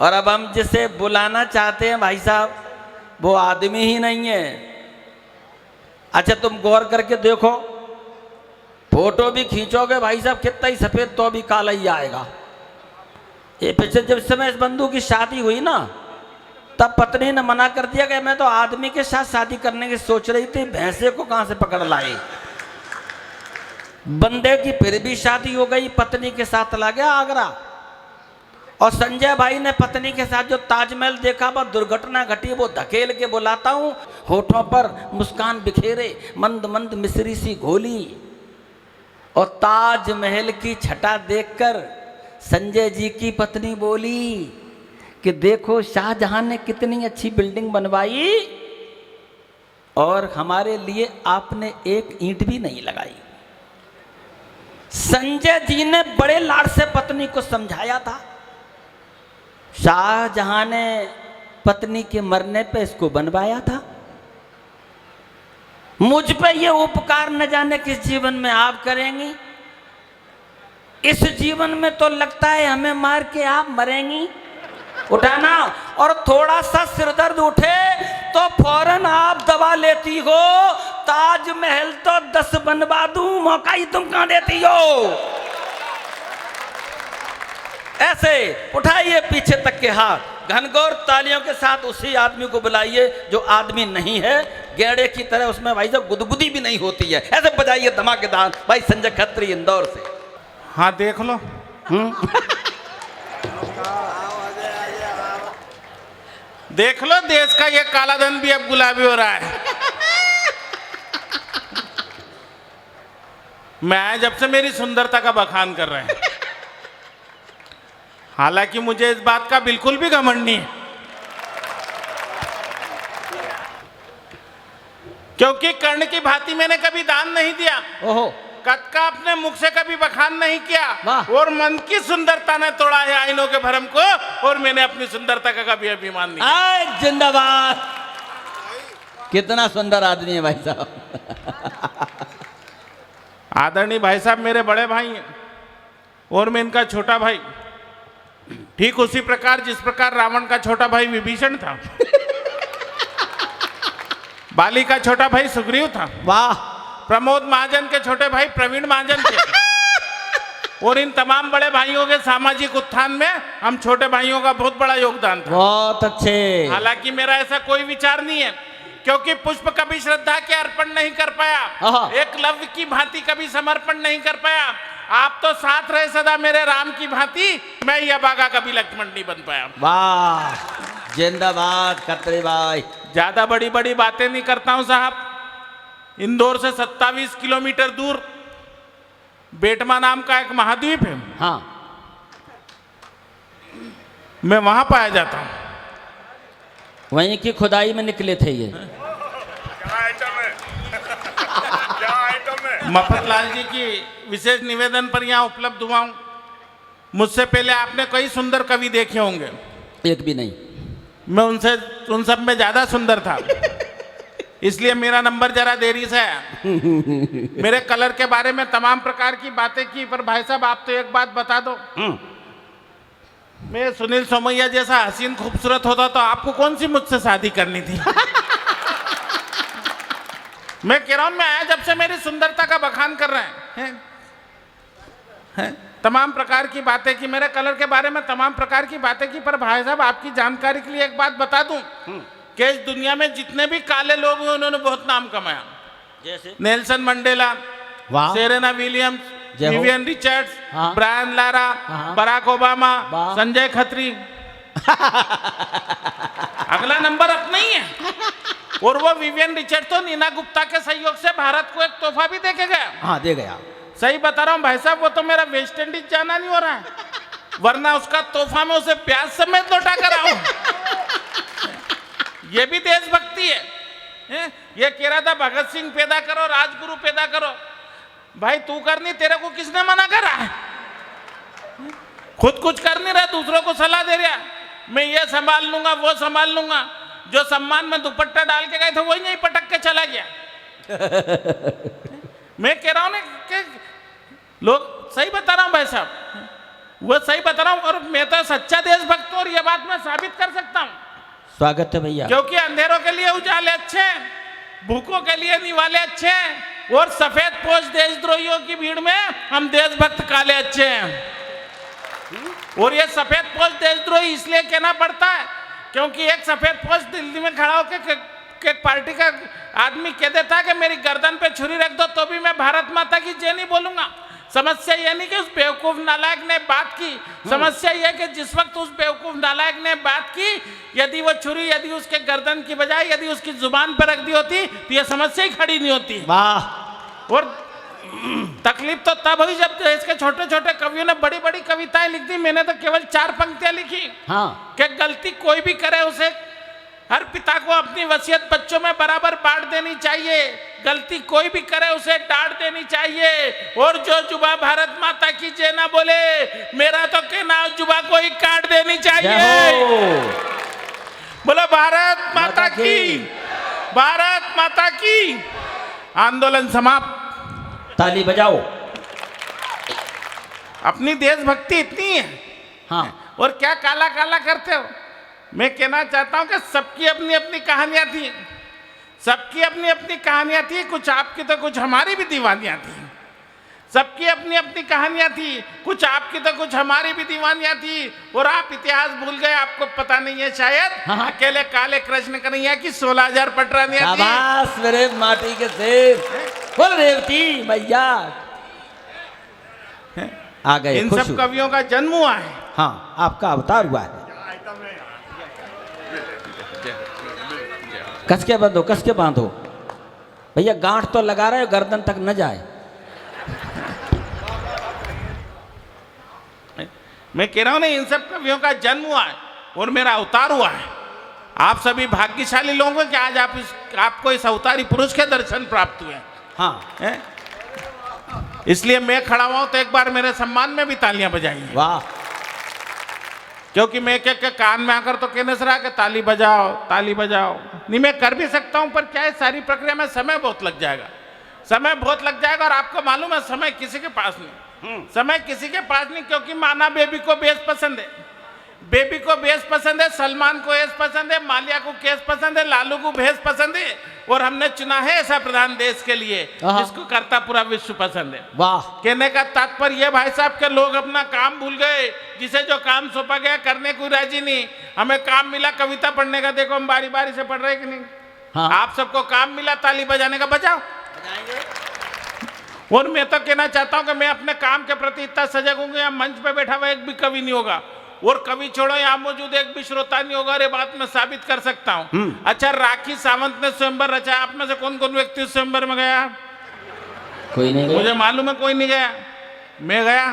और अब हम जिसे बुलाना चाहते हैं भाई साहब वो आदमी ही नहीं है। अच्छा तुम गौर करके देखो, फोटो भी खींचोगे भाई साहब कितना ही सफेद तो भी काला ही आएगा। ये पिछले जब समय इस बंधु की शादी हुई ना, तब पत्नी ने मना कर दिया कि मैं तो आदमी के साथ शादी करने की सोच रही थी, भैंसे को कहां से पकड़ लाई। बंदे की फिर भी शादी हो गई, पत्नी के साथ ला गया आगरा। और संजय भाई ने पत्नी के साथ जो ताजमहल देखा, वह दुर्घटना घटी, वो धकेल के बुलाता हूं। होठों पर मुस्कान बिखेरे, मंद मंद मिश्री सी घोली। और ताजमहल की छटा देखकर संजय जी की पत्नी बोली कि देखो शाहजहां ने कितनी अच्छी बिल्डिंग बनवाई और हमारे लिए आपने एक ईंट भी नहीं लगाई। संजय जी ने बड़े लाड से पत्नी को समझाया था। शाहजहां ने पत्नी के मरने पे इसको बनवाया था। मुझ पे ये उपकार न जाने किस जीवन में आप करेंगी। इस जीवन में तो लगता है हमें मार के आप मरेंगी। उठाना और थोड़ा सा सिरदर्द उठे तो फौरन आप दवा लेती हो। ताजमहल तो 10 बनवा दूं, मौका ही तुम कहां देती हो। ऐसे उठाइए पीछे तक के हाथ, घनघोर तालियों के साथ उसी आदमी को बुलाइए जो आदमी नहीं है। गेड़े की तरह उसमें भाई साहब गुदगुदी भी नहीं होती है। ऐसे बजाइए धमाकेदार भाई संजय खत्री इंदौर से। हाँ देख लो। देख लो देश का ये काला धन भी अब गुलाबी हो रहा है। मैं जब से मेरी सुंदरता का बखान कर रहे हैं, हालांकि मुझे इस बात का बिल्कुल भी घमंड नहीं है, क्योंकि कर्ण की भांति मैंने कभी दान नहीं दिया। ओहो, कद का अपने मुख से कभी बखान नहीं किया, और मन की सुंदरता ने तोड़ा है आईनों के भरम को, और मैंने अपनी सुंदरता का कभी अभिमान नहीं किया। जिंदाबाद। कितना सुंदर आदमी है भाई साहब। आदरणीय भाई साहब मेरे बड़े भाई हैं और मैं इनका छोटा भाई। ठीक उसी प्रकार जिस प्रकार रावण का छोटा भाई विभीषण था, बाली का छोटा भाई सुग्रीव था, वाह, प्रमोद महाजन के छोटे भाई प्रवीण महाजन थे। और इन तमाम बड़े भाइयों के सामाजिक उत्थान में हम छोटे भाइयों का बहुत बड़ा योगदान था। बहुत अच्छे। हालांकि मेरा ऐसा कोई विचार नहीं है, क्योंकि पुष्प कभी श्रद्धा के अर्पण नहीं कर पाया, एक लव्य की भांति कभी समर्पण नहीं कर पाया। आप तो साथ रहे सदा मेरे राम की भांति, मैं यह बागा कभी लक्ष्मण नहीं बन पाया। वाह, जिंदाबाद खत्री भाई। ज्यादा बड़ी बड़ी बातें नहीं करता हूं साहब। इंदौर से 27 किलोमीटर दूर बेटमा नाम का एक महाद्वीप है। हाँ, मैं वहां पाया जाता हूं। वहीं की खुदाई में निकले थे ये। मफतलाल जी की विशेष निवेदन पर यहाँ उपलब्ध हुआ हूं। मुझसे पहले आपने कई सुंदर कवि देखे होंगे, एक भी नहीं। मैं उन सब में ज्यादा सुंदर था, इसलिए मेरा नंबर जरा देरी से आया। मेरे कलर के बारे में तमाम प्रकार की बातें की, पर भाई साहब आप तो एक बात बता दो, मैं सुनील सोमैया जैसा हसीन खूबसूरत होता तो आपको कौन सी मुझसे शादी करनी थी। मैं कह रहा हूं, मैं आया जब से मेरी सुंदरता का बखान कर रहे हैं। तमाम प्रकार की बातें की, मेरे कलर के बारे में तमाम प्रकार की बातें की, पर भाई साहब आपकी जानकारी के लिए एक बात बता दूं कि इस दुनिया में जितने भी काले लोग हैं उन्होंने बहुत नाम कमाया। जैसे Nelson Mandela, Serena Williams, Vivian Richards, Brian Lara, Barack Obama, Sanjay Khatri. अगला नंबर अपना ही है। और वो विवियन रिचर्ड तो नीना गुप्ता के सहयोग से भारत को एक तोहफा भी देके गया। हाँ, दे गया। सही बता रहा हूँ भाई साहब, वो तो मेरा वेस्ट इंडीज जाना नहीं हो रहा है, वरना उसका तोहफा में उसे प्याज समेत लौटा कर आऊं। ये भी देशभक्ति है। ये कह रहा था भगत सिंह पैदा करो, राजगुरु पैदा करो। भाई तू कर नहीं, तेरे को किसने मना करा है? खुद कुछ कर नहीं रहा, दूसरों को सलाह दे रहा, मैं ये संभाल लूंगा, वो संभाल लूंगा। जो सम्मान में दुपट्टा डाल के गए थे वही नहीं पटक के चला गया। मैं कह रहा हूं ना कि लोग, सही बता रहा हूं भाई साहब, वो सही बता रहा हूँ, और मैं तो सच्चा देशभक्त हूँ और ये बात मैं साबित कर सकता हूँ। स्वागत है भैया। क्योंकि अंधेरों के लिए उजाले अच्छे हैं, भूखों के लिए निवाले अच्छे हैं, और सफेद पोश देशद्रोहियों की भीड़ में हम देशभक्त काले अच्छे हैं। और ये सफेद पोश देशद्रोही इसलिए कहना पड़ता है क्योंकि एक सफेद पोश दिल्ली में खड़ा होकर एक पार्टी का आदमी कह देता है कि मेरी गर्दन पे छुरी रख दो तो भी मैं भारत माता की जय नहीं बोलूंगा। समस्या यह नहीं कि उस बेवकूफ नालायक ने बात की, समस्या यह कि जिस वक्त उस बेवकूफ नालायक ने बात की, यदि वो छुरी यदि उसके गर्दन की बजाय यदि उसकी जुबान पर रख दी होती तो ये समस्या ही खड़ी नहीं होती। वाह। और तकलीफ तो तब हुई जब देश के छोटे छोटे कवियों ने बड़ी बड़ी कविताएं लिख दी। मैंने तो केवल 4 पंक्तियां लिखी। हाँ। कि गलती कोई भी करे उसे हर पिता को अपनी वसीयत बच्चों में बराबर बांट देनी चाहिए, गलती कोई भी करे उसे डांट देनी चाहिए, और जो जुबा भारत माता की जय ना बोले मेरा तो कहना जुबा को ही काट देनी चाहिए। बोलो भारत माता की, भारत माता की। आंदोलन समाप्त। ताली बजाओ। अपनी देशभक्ति इतनी है। हाँ। और क्या काला काला करते हो। मैं कहना चाहता हूं कि सबकी अपनी अपनी कहानियां थी, सबकी अपनी अपनी कहानियां थी, कुछ आपकी तो कुछ हमारी भी दीवानियां थी। सबकी अपनी अपनी कहानियां थी, कुछ आपकी तो कुछ हमारी भी दीवानियां थी। और आप इतिहास भूल गए, आपको पता नहीं है शायद। हाँ। अकेले काले कृष्ण कन्हैया की 16,000 पटरानियां थी। शाबाश मेरे माटी के शेर। बोल रेवती भैया आ गए। इन सब कवियों का जन्म हुआ है। हाँ, आपका अवतार हुआ है। कस के बांधो, कस के बांधो भैया, गांठ तो लगा रहे हो, गर्दन तक न जाए। मैं कह रहा हूं ना, इन सब कवियों का जन्म हुआ है और मेरा अवतार हुआ है। आप सभी भाग्यशाली लोग हैं कि आज आपको इस अवतारी पुरुष के दर्शन प्राप्त हुए। हाँ है? इसलिए मैं खड़ा हुआ हूं तो एक बार मेरे सम्मान में भी तालियां बजाइए। वाह। क्योंकि मैं के कान में आकर तो कहने से रहा कि ताली बजाओ ताली बजाओ, नहीं मैं कर भी सकता हूं, पर क्या है सारी प्रक्रिया में समय बहुत लग जाएगा, समय बहुत लग जाएगा। और आपको मालूम है समय किसी के पास नहीं, समय किसी के पास नहीं। क्योंकि माना बेबी को बेस पसंद है, बेबी को बेस पसंद है, सलमान को एस पसंद है, मालिया को केस पसंद है, लालू को भेस पसंद है, और हमने चुना है ऐसा प्रधान देश के लिए जिसको करता पूरा विश्व पसंद है। वाह। कहने का तात्पर्य ये भाई साहब के लोग अपना काम भूल गए, जिसे जो काम सौंपा गया करने को राजी नहीं। हमें काम मिला कविता पढ़ने का, देखो हम बारी बारी से पढ़ रहे कि नहीं। हाँ। आप सबको काम मिला ताली बजाने का, बजाओ। और मैं तो कहना चाहता हूं कि मैं अपने काम के प्रति इतना सजग हूं कि यहाँ मंच पे बैठा हुआ एक भी कवि नहीं होगा, और कवि छोड़ो यहाँ मौजूद एक भी श्रोता नहीं होगा। ये बात मैं साबित कर सकता हूँ। अच्छा, राखी सावंत ने स्वयंवर रचा, आप में से कौन कौन व्यक्ति स्वयंवर में गया? कोई नहीं गया। मुझे मालूम है कोई नहीं गया। मैं गया।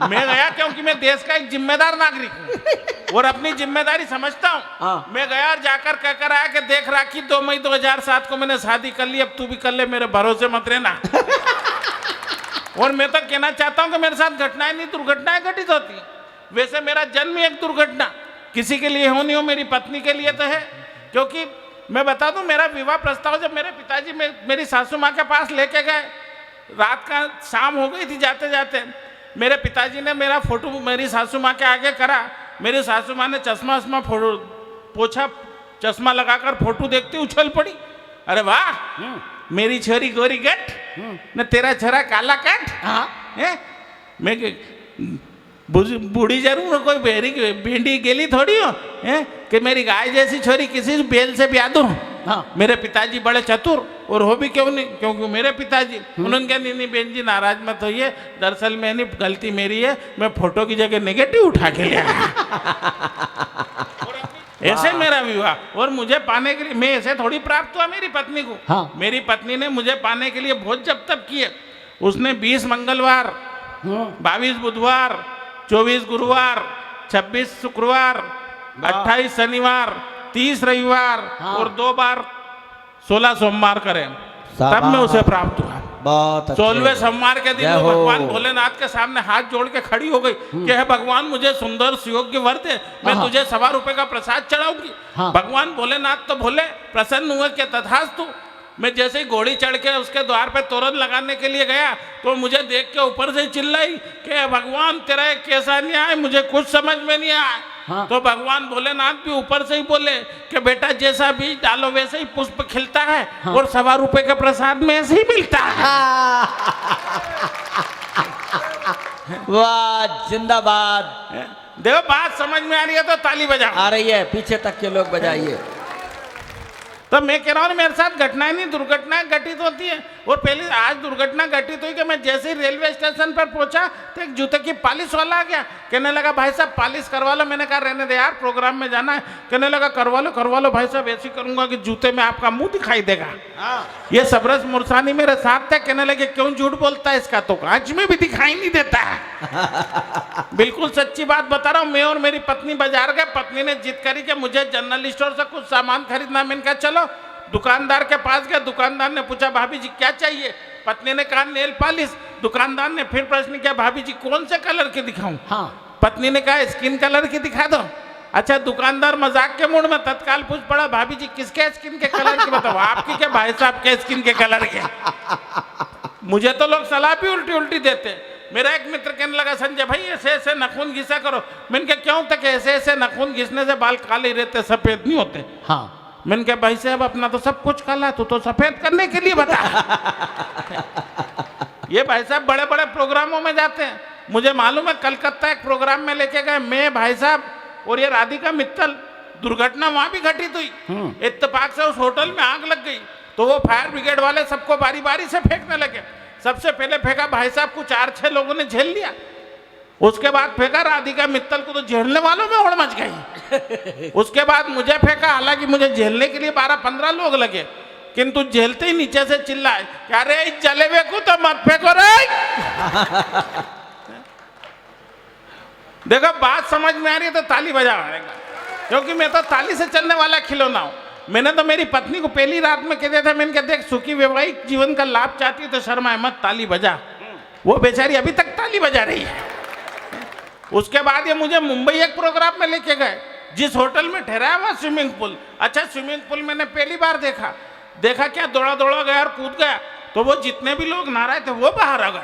मैं गया क्योंकि मैं देश का एक जिम्मेदार नागरिक हूँ और अपनी जिम्मेदारी समझता हूँ। मैं गया और जाकर कहकर आया कि देख राखी 2 मई 2007 को मैंने शादी कर ली, अब तू भी कर ले, मेरे भरोसे मत रहना। और मैं तो कहना चाहता हूँ कि मेरे साथ घटनाएं नहीं दुर्घटनाएं घटित होती। वैसे मेरा जन्म एक दुर्घटना, किसी के लिए हो नहीं हो, मेरी पत्नी के लिए तो है। क्योंकि मैं बता दूं, मेरा विवाह प्रस्ताव जब मेरे पिताजी मेरी सासू माँ के पास लेके गए, रात का शाम हो गई थी जाते जाते, मेरे पिताजी ने मेरा फोटो मेरी सासू माँ के आगे करा। मेरी सासू माँ ने चश्मा पोछा, चश्मा लगाकर फोटो देखते उछल पड़ी, अरे वाह मेरी छोरी गोरी गट न तेरा छोरा काला कट। मैं बूढ़ी जरूर कोई भिंडी गेली थोड़ी हो कि मेरी गाय जैसी छोरी किसी बेल से ब्याह दूं। मेरे पिताजी बड़े चतुर, और हो भी क्यों नहीं, क्योंकि मेरे पिताजी उन्होंने कहा नहीं बहन जी नाराज मत होइए, दरअसल में नहीं गलती मेरी है, मैं फोटो की जगह नेगेटिव उठा के ले आया। ऐसे मेरा विवाह, और मुझे पाने के लिए मैं ऐसे थोड़ी प्राप्त हुआ मेरी पत्नी को। हाँ। मेरी पत्नी ने मुझे पाने के लिए बहुत जब तब किए। उसने 20 मंगलवार, 22 बुधवार, 24 गुरुवार, 26 शुक्रवार, 28 शनिवार, 30 रविवार और 2 बार 16 सोमवार करे, तब मैं उसे प्राप्त हुआ। बहुत 16वें सोमवार के दिन वो भगवान भोलेनाथ के सामने हाथ जोड़ के खड़ी हो गई कि हे भगवान मुझे सुंदर सुयोग्य वर दे, मैं तुझे 1.25 रुपए का प्रसाद चढ़ाऊंगी। भगवान भोलेनाथ तो भोले, प्रसन्न हुए कि तथास्तु। मैं जैसे ही घोड़ी चढ़ के उसके द्वार पे तोरण लगाने के लिए गया तो मुझे देख के ऊपर से चिल्लाई कि भगवान तेरा ये कैसा न्याय, मुझे कुछ समझ में नहीं आया। हाँ। तो भगवान भोलेनाथ भी ऊपर से ही बोले कि बेटा जैसा बीज डालो वैसे ही पुष्प खिलता है। हाँ। और 1.25 रुपए के प्रसाद में ऐसे ही मिलता है। वाह, जिंदाबाद। देखो बात समझ में आ रही है तो ताली बजाओ। आ रही है, पीछे तक के लोग बजाइए। तो मैं कह रहा हूँ मेरे साथ घटनाएं नहीं दुर्घटनाएं घटित होती है। और पहले आज दुर्घटना घटित हुई कि मैं जैसे ही रेलवे स्टेशन पर पहुंचा तो एक जूते की पॉलिश वाला आ गया, कहने लगा भाई साहब पॉलिश करवा लो। मैंने कहा रहने दे यार, प्रोग्राम में जाना है। कहने लगा करवा लो भाई साहब, ऐसी करूंगा कि जूते में आपका मुंह दिखाई देगा। ये सबरस मुरसानी मेरे साथ थे, कहने लगे क्यों झूठ बोलता है, इसका तो कांच में भी दिखाई नहीं देता है। बिल्कुल सच्ची बात बता रहा हूँ। मैं और मेरी पत्नी बाजार गए, पत्नी ने जिद करी कि मुझे जनरल स्टोर से कुछ सामान खरीदना। मैंने कहा चलो। दुकानदार के पास गया, दुकानदार ने पूछा भाभी जी क्या चाहिए। पत्नी ने कहा नेल पॉलिश। दुकानदार ने फिर प्रश्न किया भाभी जी कौन से कलर की दिखाऊं। हाँ। पत्नी ने कहा स्किन कलर की दिखा दो। अच्छा, दुकानदार मजाक के मूड में तत्काल पूछ पड़ा भाभी जी किसके स्किन के कलर की बताओ, आपकी क्या भाई साहब के स्किन के कलर के। मुझे तो लोग सलाह भी उल्टी उल्टी देते। मेरा एक मित्र कहने लगा संजय भाई ऐसे ऐसे नाखून घिसा करो। मैंने कहा क्यों तक ऐसे ऐसे नाखून घिसने से बाल काले रहते, सफेद नहीं होते। हाँ। मैंने कहा भाई साहब अपना तो सब कुछ काला है, तो सफेद करने के लिए बता। ये भाई साहब बड़े बड़े प्रोग्रामों में जाते हैं। मुझे मालूम है कलकत्ता एक प्रोग्राम में लेके गए मैं, भाई साहब और ये राधिका मित्तल। दुर्घटना वहां भी घटित हुई। इत्तेफाक से उस होटल में आग लग गई तो वो फायर ब्रिगेड वाले सबको बारी बारी से फेंकने लगे। सबसे पहले फेंका भाई साहब को 4-6 लोगों ने झेल लिया। उसके बाद फेंका राधिका मित्तल को, तो झेलने वालों में होड़ मच गई। उसके बाद मुझे फेंका, हालांकि मुझे झेलने के लिए 12-15 लोग लगे, किंतु झेलते ही नीचे से चिल्लाए क्या रे जले हुए को तो मत फेंको रे। देखो बात समझ में आ रही है तो ताली बजाएगा, क्योंकि मैं तो ताली से चलने वाला खिलौना हूं। मैंने तो मेरी पत्नी को पहली रात में कह दिया था, मैंने कहा देख सुखी वैवाहिक जीवन का लाभ चाहती है तो शर्माए मत, ताली बजा। वो बेचारी अभी तक ताली बजा रही है। उसके बाद ये मुझे मुंबई एक प्रोग्राम में लेके गए, जिस होटल में ठहराया हुआ स्विमिंग पूल। अच्छा, स्विमिंग पूल मैंने पहली बार देखा क्या दौड़ा दौड़ा गया और कूद गया, तो वो जितने भी लोग नहा रहे थे वो बाहर आ गए।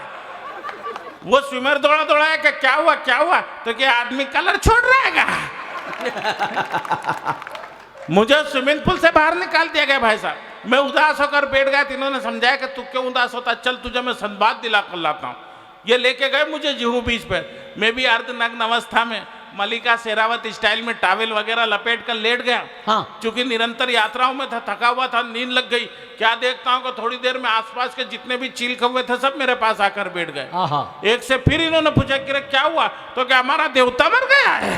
वो स्विमर दौड़ा दौड़ा कि क्या हुआ, तो क्या आदमी कलर छोड़ रहा है। मुझे स्विमिंग पूल से बाहर निकाल दिया गया भाई साहब। मैं उदास होकर बैठ गया। इन्होंने समझाया कि तू क्यों उदास होता, चल तुझे मैं संवाद दिला कर लाता हूँ। ये लेके गए मुझे जुहू बीच पे। मैं भी अर्धनग्न अवस्था में मलिका शेरावत स्टाइल में टावेल वगैरह लपेट कर लेट गया। हाँ। चूंकि निरंतर यात्राओं में था, थका हुआ था, नींद लग गई। क्या देखता हूँ कि थोड़ी देर में आसपास के जितने भी चील कौवे थे सब मेरे पास आकर बैठ गए। एक से फिर इन्होंने पूछा कि क्या हुआ, तो क्या हमारा देवता मर गया है।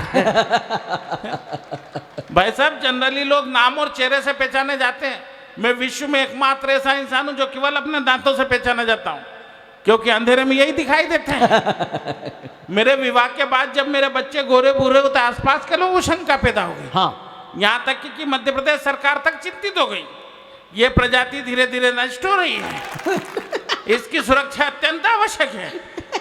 भाई साहब जनरली लोग नाम और चेहरे से पहचाने जाते हैं। मैं विश्व में एकमात्र ऐसा इंसान हूं जो केवल अपने दांतों से पहचाना जाता हूं, क्योंकि अंधेरे में यही दिखाई देते हैं। मेरे विवाह के बाद जब मेरे बच्चे गोरे भूरे होते आसपास के लोगों को शंका पैदा हो गई। हाँ। यहाँ तक कि मध्य प्रदेश सरकार तक चिंतित हो गई। ये प्रजाति धीरे धीरे नष्ट हो रही है, इसकी सुरक्षा अत्यंत आवश्यक है।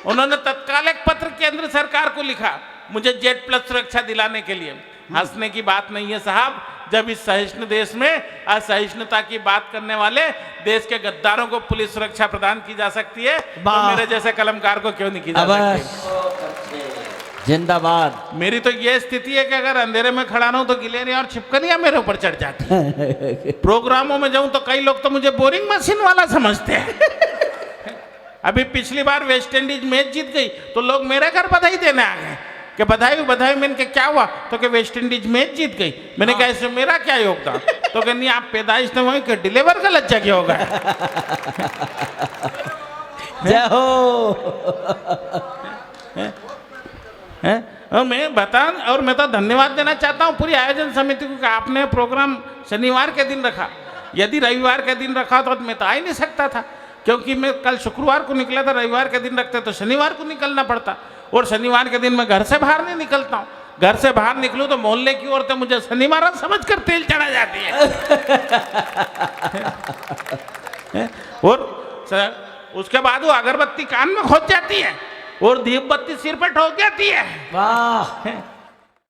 उन्होंने तत्काल एक पत्र केंद्र सरकार को लिखा मुझे Z+ सुरक्षा दिलाने के लिए। हंसने की बात नहीं है साहब, जब इस सहिष्णु देश में असहिष्णुता की बात करने वाले देश के गद्दारों को पुलिस सुरक्षा प्रदान की जा सकती है, तो मेरे जैसे कलमकार को क्यों नहीं की जा सकती। जिंदाबाद। मेरी तो ये स्थिति है कि अगर अंधेरे में खड़ा रहूं तो गिलेरिया और छिपकलियां मेरे ऊपर चढ़ जाती है। प्रोग्रामों में जाऊं तो कई लोग तो मुझे बोरिंग मशीन वाला समझते हैं। अभी पिछली बार वेस्ट इंडीज मैच जीत गई तो लोग मेरे घर बधाई देने आ गए कि बधाई। मैंने कहा क्या हुआ, तो कि वेस्ट इंडीज मैच जीत गई। मैंने कहा इसमें मेरा क्या योगदान, तो कि नहीं आप पैदाइश नहीं हुई कि डिलीवर गलत जगह होगा। जय हो। और मैं तो धन्यवाद देना चाहता हूँ पूरी आयोजन समिति को कि आपने प्रोग्राम शनिवार के दिन रखा। यदि रविवार के दिन रखा तो मैं तो आ ही नहीं सकता था, क्योंकि मैं कल शुक्रवार को निकला था। रविवार के दिन रखते तो शनिवार को निकलना पड़ता, और शनिवार के दिन मैं घर से बाहर नहीं निकलता हूँ। घर से बाहर निकलूँ तो मोहल्ले की औरतें मुझे शनिवार समझकर तेल चढ़ा जाती है। और उसके बाद वो अगरबत्ती कान में खोज जाती है और दीप बत्ती सिर पर ठोक जाती है। वाह।